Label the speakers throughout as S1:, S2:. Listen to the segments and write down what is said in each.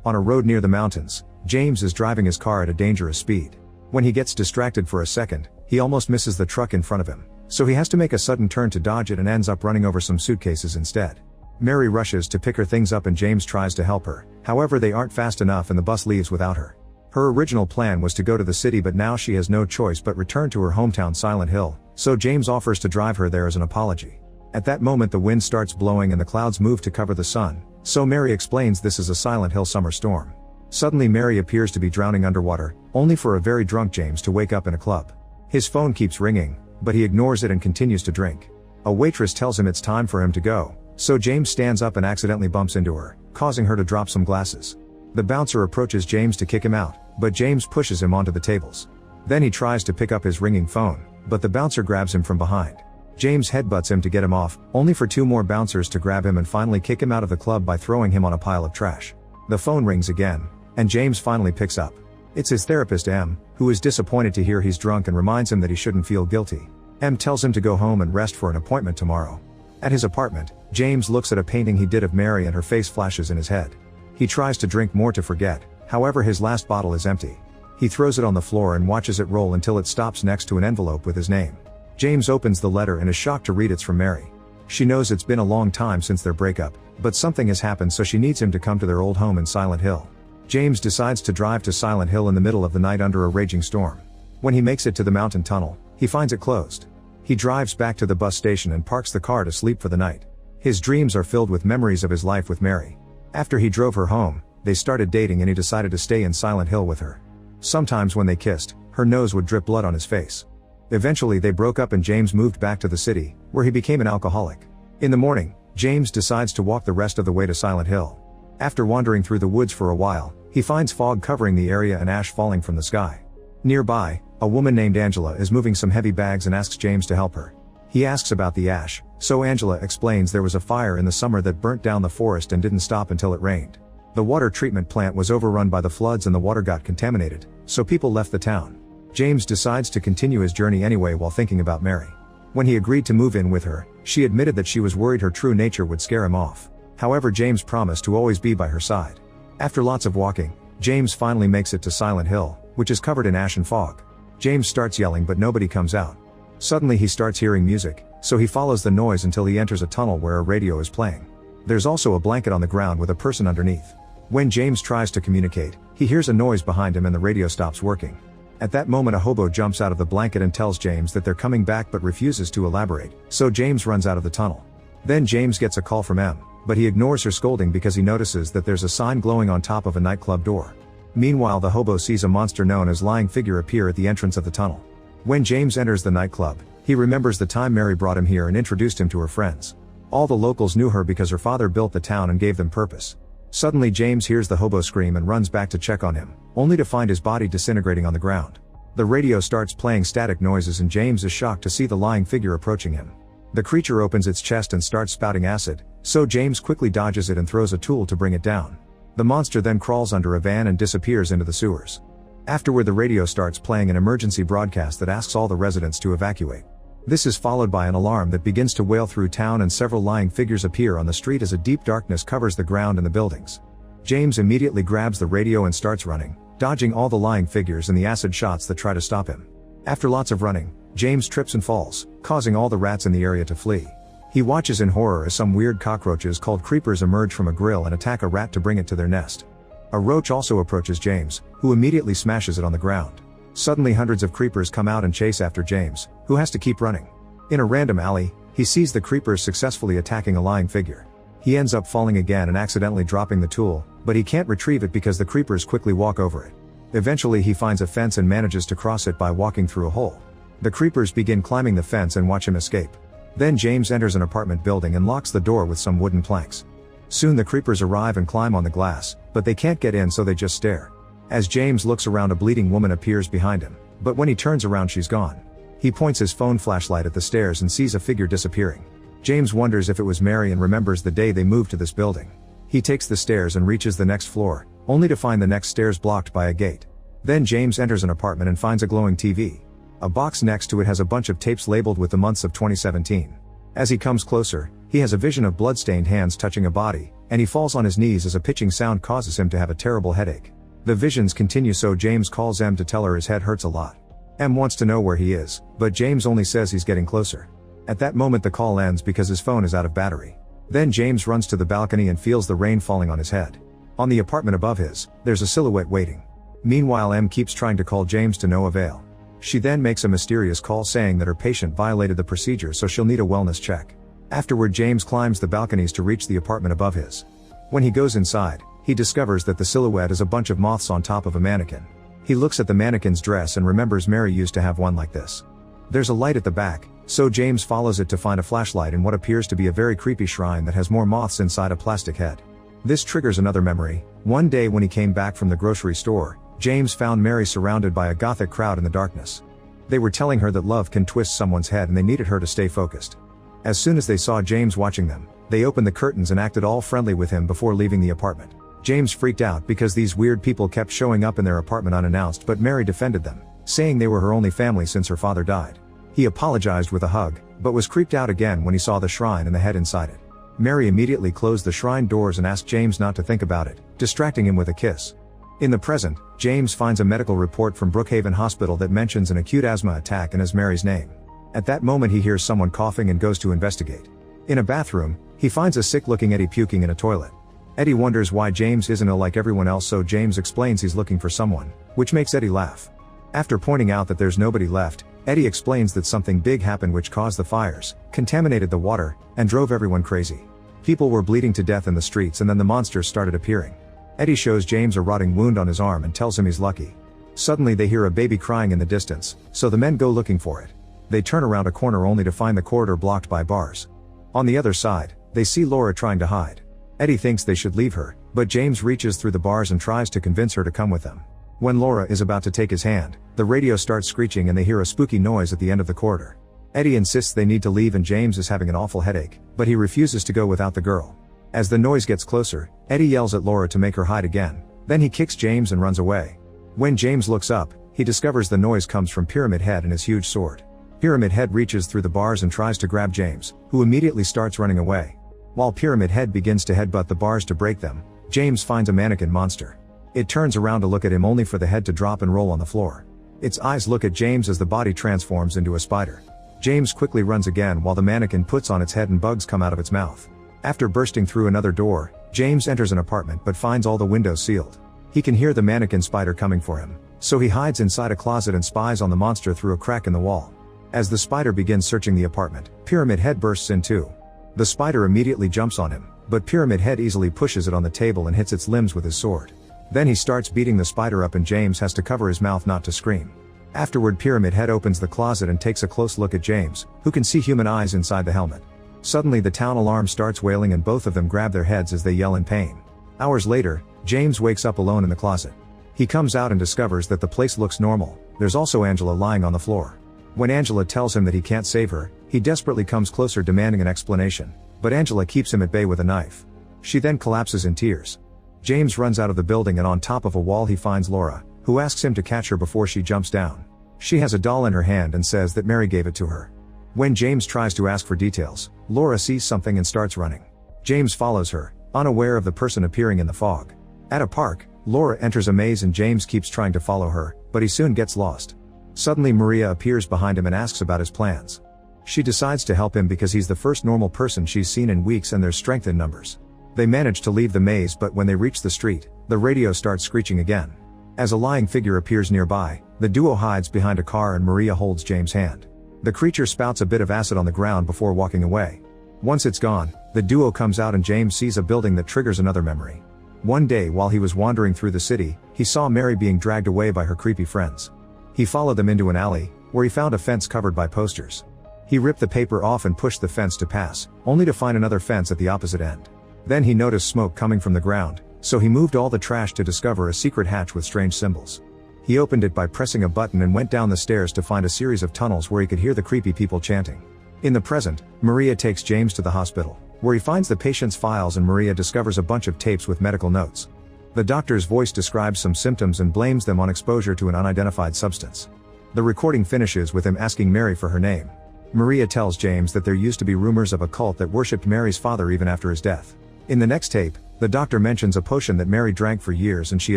S1: On a road near the mountains, James is driving his car at a dangerous speed. When he gets distracted for a second, he almost misses the truck in front of him, so he has to make a sudden turn to dodge it and ends up running over some suitcases instead. Mary rushes to pick her things up and James tries to help her, however they aren't fast enough and the bus leaves without her. Her original plan was to go to the city, but now she has no choice but return to her hometown Silent Hill, so James offers to drive her there as an apology. At that moment the wind starts blowing and the clouds move to cover the sun, so Mary explains this is a Silent Hill summer storm. Suddenly Mary appears to be drowning underwater, only for a very drunk James to wake up in a club. His phone keeps ringing, but he ignores it and continues to drink. A waitress tells him it's time for him to go, so James stands up and accidentally bumps into her, causing her to drop some glasses. The bouncer approaches James to kick him out, but James pushes him onto the tables. Then he tries to pick up his ringing phone, but the bouncer grabs him from behind. James headbutts him to get him off, only for two more bouncers to grab him and finally kick him out of the club by throwing him on a pile of trash. The phone rings again, and James finally picks up. It's his therapist M, who is disappointed to hear he's drunk and reminds him that he shouldn't feel guilty. M tells him to go home and rest for an appointment tomorrow. At his apartment, James looks at a painting he did of Mary and her face flashes in his head. He tries to drink more to forget, however his last bottle is empty. He throws it on the floor and watches it roll until it stops next to an envelope with his name. James opens the letter and is shocked to read it's from Mary. She knows it's been a long time since their breakup, but something has happened so she needs him to come to their old home in Silent Hill. James decides to drive to Silent Hill in the middle of the night under a raging storm. When he makes it to the mountain tunnel, he finds it closed. He drives back to the bus station and parks the car to sleep for the night. His dreams are filled with memories of his life with Mary. After he drove her home, they started dating and he decided to stay in Silent Hill with her. Sometimes when they kissed, her nose would drip blood on his face. Eventually they broke up and James moved back to the city, where he became an alcoholic. In the morning, James decides to walk the rest of the way to Silent Hill. After wandering through the woods for a while, he finds fog covering the area and ash falling from the sky. Nearby, a woman named Angela is moving some heavy bags and asks James to help her. He asks about the ash, so Angela explains there was a fire in the summer that burnt down the forest and didn't stop until it rained. The water treatment plant was overrun by the floods and the water got contaminated, so people left the town. James decides to continue his journey anyway while thinking about Mary. When he agreed to move in with her, she admitted that she was worried her true nature would scare him off. However, James promised to always be by her side. After lots of walking, James finally makes it to Silent Hill, which is covered in ash and fog. James starts yelling but nobody comes out. Suddenly he starts hearing music, so he follows the noise until he enters a tunnel where a radio is playing. There's also a blanket on the ground with a person underneath. When James tries to communicate, he hears a noise behind him and the radio stops working. At that moment a hobo jumps out of the blanket and tells James that they're coming back but refuses to elaborate, so James runs out of the tunnel. Then James gets a call from M, but he ignores her scolding because he notices that there's a sign glowing on top of a nightclub door. Meanwhile the hobo sees a monster known as Lying Figure appear at the entrance of the tunnel. When James enters the nightclub, he remembers the time Mary brought him here and introduced him to her friends. All the locals knew her because her father built the town and gave them purpose. Suddenly James hears the hobo scream and runs back to check on him, only to find his body disintegrating on the ground. The radio starts playing static noises and James is shocked to see the lying figure approaching him. The creature opens its chest and starts spouting acid, so James quickly dodges it and throws a tool to bring it down. The monster then crawls under a van and disappears into the sewers. Afterward the radio starts playing an emergency broadcast that asks all the residents to evacuate. This is followed by an alarm that begins to wail through town and several lying figures appear on the street as a deep darkness covers the ground and the buildings. James immediately grabs the radio and starts running, dodging all the lying figures and the acid shots that try to stop him. After lots of running, James trips and falls, causing all the rats in the area to flee. He watches in horror as some weird cockroaches called creepers emerge from a grill and attack a rat to bring it to their nest. A roach also approaches James, who immediately smashes it on the ground. Suddenly hundreds of creepers come out and chase after James, who has to keep running. In a random alley, he sees the creepers successfully attacking a lying figure. He ends up falling again and accidentally dropping the tool, but he can't retrieve it because the creepers quickly walk over it. Eventually he finds a fence and manages to cross it by walking through a hole. The creepers begin climbing the fence and watch him escape. Then James enters an apartment building and locks the door with some wooden planks. Soon the creepers arrive and climb on the glass, but they can't get in so they just stare. As James looks around, a bleeding woman appears behind him, but when he turns around she's gone. He points his phone flashlight at the stairs and sees a figure disappearing. James wonders if it was Mary and remembers the day they moved to this building. He takes the stairs and reaches the next floor, only to find the next stairs blocked by a gate. Then James enters an apartment and finds a glowing TV. A box next to it has a bunch of tapes labeled with the months of 2017. As he comes closer, he has a vision of bloodstained hands touching a body, and he falls on his knees as a pitching sound causes him to have a terrible headache. The visions continue, so James calls Em to tell her his head hurts a lot. Em wants to know where he is, but James only says he's getting closer. At that moment the call ends because his phone is out of battery. Then James runs to the balcony and feels the rain falling on his head. On the apartment above his, there's a silhouette waiting. Meanwhile, Em keeps trying to call James to no avail. She then makes a mysterious call saying that her patient violated the procedure, so she'll need a wellness check. Afterward, James climbs the balconies to reach the apartment above his. When he goes inside, he discovers that the silhouette is a bunch of moths on top of a mannequin. He looks at the mannequin's dress and remembers Mary used to have one like this. There's a light at the back, so James follows it to find a flashlight in what appears to be a very creepy shrine that has more moths inside a plastic head. This triggers another memory. One day when he came back from the grocery store, James found Mary surrounded by a gothic crowd in the darkness. They were telling her that love can twist someone's head and they needed her to stay focused. As soon as they saw James watching them, they opened the curtains and acted all friendly with him before leaving the apartment. James freaked out because these weird people kept showing up in their apartment unannounced, but Mary defended them, saying they were her only family since her father died. He apologized with a hug, but was creeped out again when he saw the shrine and the head inside it. Mary immediately closed the shrine doors and asked James not to think about it, distracting him with a kiss. In the present, James finds a medical report from Brookhaven Hospital that mentions an acute asthma attack and has Mary's name. At that moment he hears someone coughing and goes to investigate. In a bathroom, he finds a sick-looking Eddie puking in a toilet. Eddie wonders why James isn't ill like everyone else, so James explains he's looking for someone, which makes Eddie laugh. After pointing out that there's nobody left, Eddie explains that something big happened which caused the fires, contaminated the water, and drove everyone crazy. People were bleeding to death in the streets and then the monsters started appearing. Eddie shows James a rotting wound on his arm and tells him he's lucky. Suddenly they hear a baby crying in the distance, so the men go looking for it. They turn around a corner only to find the corridor blocked by bars. On the other side, they see Laura trying to hide. Eddie thinks they should leave her, but James reaches through the bars and tries to convince her to come with them. When Laura is about to take his hand, the radio starts screeching and they hear a spooky noise at the end of the corridor. Eddie insists they need to leave and James is having an awful headache, but he refuses to go without the girl. As the noise gets closer, Eddie yells at Laura to make her hide again, then he kicks James and runs away. When James looks up, he discovers the noise comes from Pyramid Head and his huge sword. Pyramid Head reaches through the bars and tries to grab James, who immediately starts running away. While Pyramid Head begins to headbutt the bars to break them, James finds a mannequin monster. It turns around to look at him only for the head to drop and roll on the floor. Its eyes look at James as the body transforms into a spider. James quickly runs again while the mannequin puts on its head and bugs come out of its mouth. After bursting through another door, James enters an apartment but finds all the windows sealed. He can hear the mannequin spider coming for him, so he hides inside a closet and spies on the monster through a crack in the wall. As the spider begins searching the apartment, Pyramid Head bursts in too. The spider immediately jumps on him, but Pyramid Head easily pushes it on the table and hits its limbs with his sword. Then he starts beating the spider up and James has to cover his mouth not to scream. Afterward, Pyramid Head opens the closet and takes a close look at James, who can see human eyes inside the helmet. Suddenly the town alarm starts wailing and both of them grab their heads as they yell in pain. Hours later, James wakes up alone in the closet. He comes out and discovers that the place looks normal. There's also Angela lying on the floor. When Angela tells him that he can't save her, he desperately comes closer demanding an explanation, but Angela keeps him at bay with a knife. She then collapses in tears. James runs out of the building and on top of a wall he finds Laura, who asks him to catch her before she jumps down. She has a doll in her hand and says that Mary gave it to her. When James tries to ask for details, Laura sees something and starts running. James follows her, unaware of the person appearing in the fog. At a park, Laura enters a maze and James keeps trying to follow her, but he soon gets lost. Suddenly Maria appears behind him and asks about his plans. She decides to help him because he's the first normal person she's seen in weeks and there's strength in numbers. They manage to leave the maze, but when they reach the street, the radio starts screeching again. As a lying figure appears nearby, the duo hides behind a car and Maria holds James' hand. The creature spouts a bit of acid on the ground before walking away. Once it's gone, the duo comes out and James sees a building that triggers another memory. One day while he was wandering through the city, he saw Mary being dragged away by her creepy friends. He followed them into an alley, where he found a fence covered by posters. He ripped the paper off and pushed the fence to pass, only to find another fence at the opposite end. Then he noticed smoke coming from the ground, so he moved all the trash to discover a secret hatch with strange symbols. He opened it by pressing a button and went down the stairs to find a series of tunnels where he could hear the creepy people chanting. In the present, Maria takes James to the hospital, where he finds the patient's files and Maria discovers a bunch of tapes with medical notes. The doctor's voice describes some symptoms and blames them on exposure to an unidentified substance. The recording finishes with him asking Mary for her name. Maria tells James that there used to be rumors of a cult that worshipped Mary's father even after his death. In the next tape, the doctor mentions a potion that Mary drank for years and she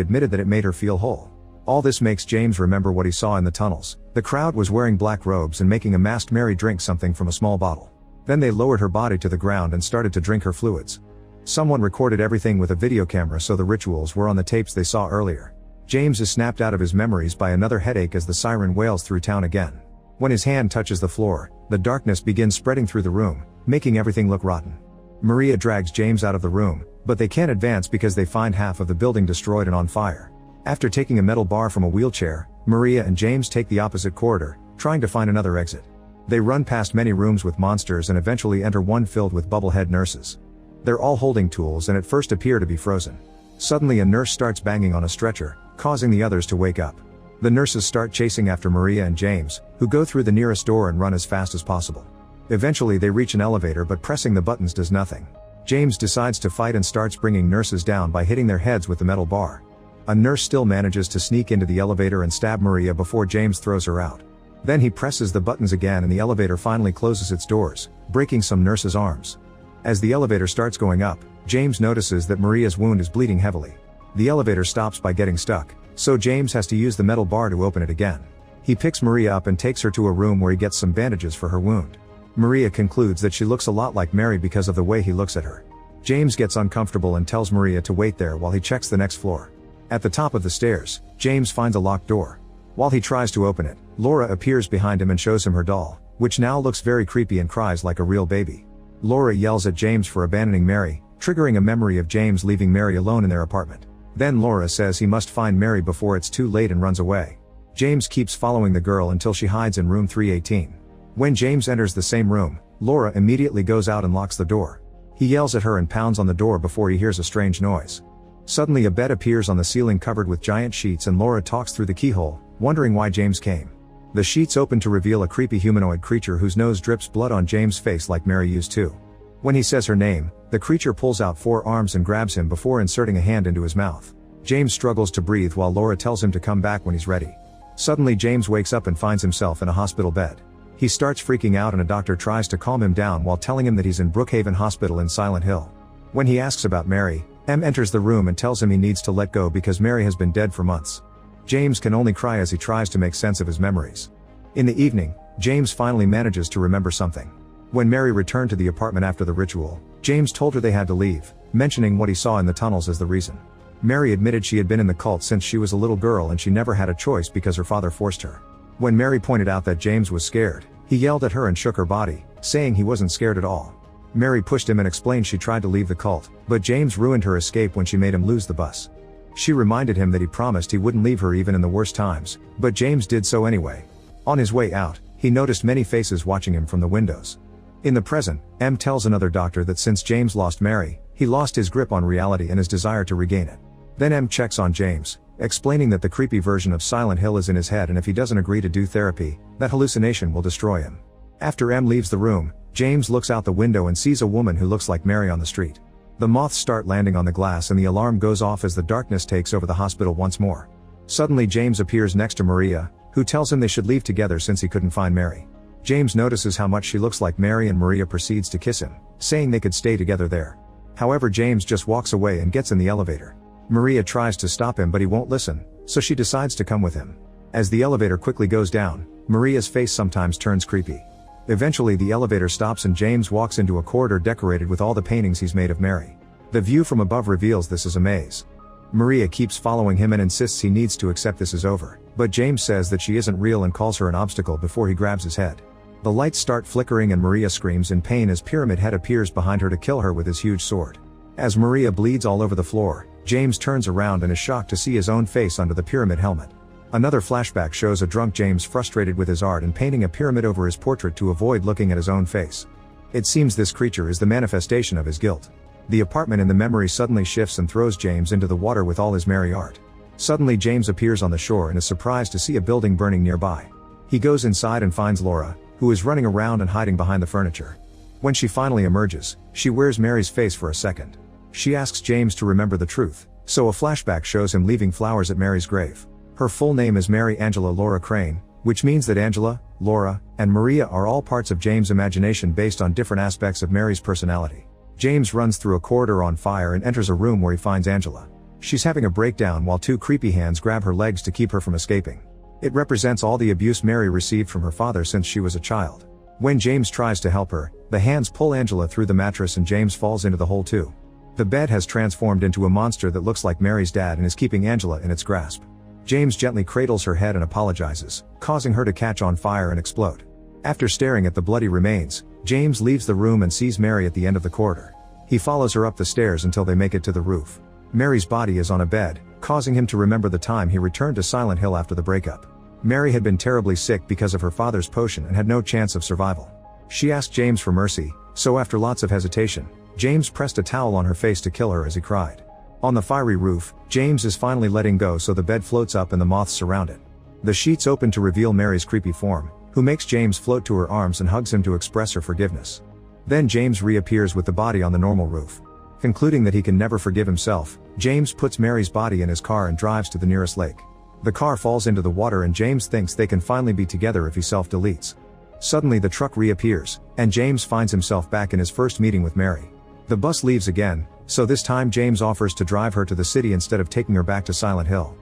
S1: admitted that it made her feel whole. All this makes James remember what he saw in the tunnels. The crowd was wearing black robes and making a masked Mary drink something from a small bottle. Then they lowered her body to the ground and started to drink her fluids. Someone recorded everything with a video camera, so the rituals were on the tapes they saw earlier. James is snapped out of his memories by another headache as the siren wails through town again. When his hand touches the floor, the darkness begins spreading through the room, making everything look rotten. Maria drags James out of the room, but they can't advance because they find half of the building destroyed and on fire. After taking a metal bar from a wheelchair, Maria and James take the opposite corridor, trying to find another exit. They run past many rooms with monsters and eventually enter one filled with bubblehead nurses. They're all holding tools and at first appear to be frozen. Suddenly a nurse starts banging on a stretcher, causing the others to wake up. The nurses start chasing after Maria and James, who go through the nearest door and run as fast as possible. Eventually they reach an elevator, but pressing the buttons does nothing. James decides to fight and starts bringing nurses down by hitting their heads with the metal bar. A nurse still manages to sneak into the elevator and stab Maria before James throws her out. Then he presses the buttons again and the elevator finally closes its doors, breaking some nurses' arms. As the elevator starts going up, James notices that Maria's wound is bleeding heavily. The elevator stops by getting stuck, so James has to use the metal bar to open it again. He picks Maria up and takes her to a room where he gets some bandages for her wound. Maria concludes that she looks a lot like Mary because of the way he looks at her. James gets uncomfortable and tells Maria to wait there while he checks the next floor. At the top of the stairs, James finds a locked door. While he tries to open it, Laura appears behind him and shows him her doll, which now looks very creepy and cries like a real baby. Laura yells at James for abandoning Mary, triggering a memory of James leaving Mary alone in their apartment. Then Laura says he must find Mary before it's too late and runs away. James keeps following the girl until she hides in room 318. When James enters the same room, Laura immediately goes out and locks the door. He yells at her and pounds on the door before he hears a strange noise. Suddenly a bed appears on the ceiling covered with giant sheets and Laura talks through the keyhole, wondering why James came. The sheets open to reveal a creepy humanoid creature whose nose drips blood on James' face like Mary used to. When he says her name, the creature pulls out 4 arms and grabs him before inserting a hand into his mouth. James struggles to breathe while Laura tells him to come back when he's ready. Suddenly James wakes up and finds himself in a hospital bed. He starts freaking out and a doctor tries to calm him down while telling him that he's in Brookhaven Hospital in Silent Hill. When he asks about Mary, M enters the room and tells him he needs to let go because Mary has been dead for months. James can only cry as he tries to make sense of his memories. In the evening, James finally manages to remember something. When Mary returned to the apartment after the ritual, James told her they had to leave, mentioning what he saw in the tunnels as the reason. Mary admitted she had been in the cult since she was a little girl and she never had a choice because her father forced her. When Mary pointed out that James was scared, he yelled at her and shook her body, saying he wasn't scared at all. Mary pushed him and explained she tried to leave the cult, but James ruined her escape when she made him lose the bus. She reminded him that he promised he wouldn't leave her even in the worst times, but James did so anyway. On his way out, he noticed many faces watching him from the windows. In the present, M tells another doctor that since James lost Mary, he lost his grip on reality and his desire to regain it. Then M checks on James, explaining that the creepy version of Silent Hill is in his head and if he doesn't agree to do therapy, that hallucination will destroy him. After M leaves the room, James looks out the window and sees a woman who looks like Mary on the street. The moths start landing on the glass and the alarm goes off as the darkness takes over the hospital once more. Suddenly James appears next to Maria, who tells him they should leave together since he couldn't find Mary. James notices how much she looks like Mary and Maria proceeds to kiss him, saying they could stay together there. However, James just walks away and gets in the elevator. Maria tries to stop him but he won't listen, so she decides to come with him. As the elevator quickly goes down, Maria's face sometimes turns creepy. Eventually the elevator stops and James walks into a corridor decorated with all the paintings he's made of Mary. The view from above reveals this is a maze. Maria keeps following him and insists he needs to accept this is over, but James says that she isn't real and calls her an obstacle before he grabs his head. The lights start flickering and Maria screams in pain as Pyramid Head appears behind her to kill her with his huge sword. As Maria bleeds all over the floor, James turns around and is shocked to see his own face under the pyramid helmet. Another flashback shows a drunk James frustrated with his art and painting a pyramid over his portrait to avoid looking at his own face. It seems this creature is the manifestation of his guilt. The apartment in the memory suddenly shifts and throws James into the water with all his Mary art. Suddenly James appears on the shore and is surprised to see a building burning nearby. He goes inside and finds Laura, who is running around and hiding behind the furniture. When she finally emerges, she wears Mary's face for a second. She asks James to remember the truth, so a flashback shows him leaving flowers at Mary's grave. Her full name is Mary Angela Laura Crane, which means that Angela, Laura, and Maria are all parts of James' imagination based on different aspects of Mary's personality. James runs through a corridor on fire and enters a room where he finds Angela. She's having a breakdown while two creepy hands grab her legs to keep her from escaping. It represents all the abuse Mary received from her father since she was a child. When James tries to help her, the hands pull Angela through the mattress and James falls into the hole too. The bed has transformed into a monster that looks like Mary's dad and is keeping Angela in its grasp. James gently cradles her head and apologizes, causing her to catch on fire and explode. After staring at the bloody remains, James leaves the room and sees Mary at the end of the corridor. He follows her up the stairs until they make it to the roof. Mary's body is on a bed, causing him to remember the time he returned to Silent Hill after the breakup. Mary had been terribly sick because of her father's potion and had no chance of survival. She asked James for mercy, so after lots of hesitation, James pressed a towel on her face to kill her as he cried. On the fiery roof, James is finally letting go so the bed floats up and the moths surround it. The sheets open to reveal Mary's creepy form, who makes James float to her arms and hugs him to express her forgiveness. Then James reappears with the body on the normal roof. Concluding that he can never forgive himself, James puts Mary's body in his car and drives to the nearest lake. The car falls into the water and James thinks they can finally be together if he self-deletes. Suddenly the truck reappears, and James finds himself back in his first meeting with Mary. The bus leaves again, so this time James offers to drive her to the city instead of taking her back to Silent Hill.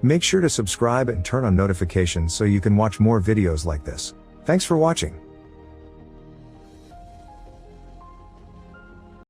S1: Make sure to subscribe and turn on notifications so you can watch more videos like this. Thanks for watching.